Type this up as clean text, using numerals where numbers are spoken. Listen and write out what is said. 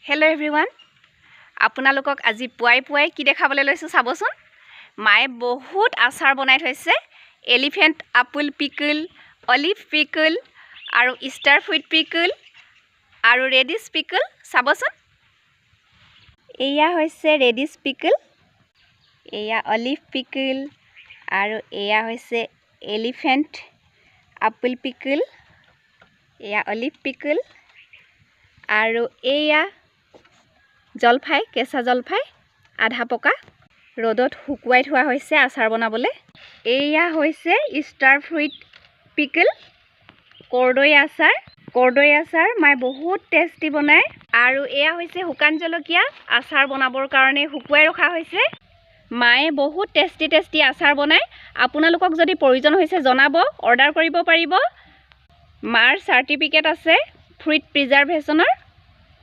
Hello everyone. আপোনালোকক আজি পুৱাই কি দেখাবলৈ লৈছো চাবচোন মায়ে বহুত আচাৰ বনাই থৈছে এলিফেন্ট আপল পিকল অলিভ পিকল আৰু ষ্টাৰ ফ্ৰুইট পিকল আৰু ৰেডিশ পিকল চাবচোন এয়া হৈছে ৰেডিশ পিকল এয়া অলিভ পিকল আৰু এয়া হৈছে এলিফেন্ট আপল পিকল এয়া অলিভ পিকল আৰু এয়া জলফাই কেঁচা জলফাই আধা পকা ৰ'দত শুকুৱাই থোৱা হৈছে আচাৰ বনাবলৈ এয়া হৈছে ষ্টাৰ ফ্ৰুইট পিকল কৰ্দৈ আচাৰ মাই বহুত টেষ্টি বনায় আৰু এয়া হৈছে শুকান জলকীয়া আচাৰ বনাবৰ কাৰণে শুকুৱাই ৰখা হৈছে মায়ে বহুত টেষ্টি আচাৰ বনায় আপোনালোকক যদি প্ৰয়োজন হৈছে জনাব অৰ্ডাৰ কৰিব পাৰিব মাৰ চাৰ্টিফিকেট আছে ফ্ৰুইট প্ৰিজাৰ্ভেশ্যনৰ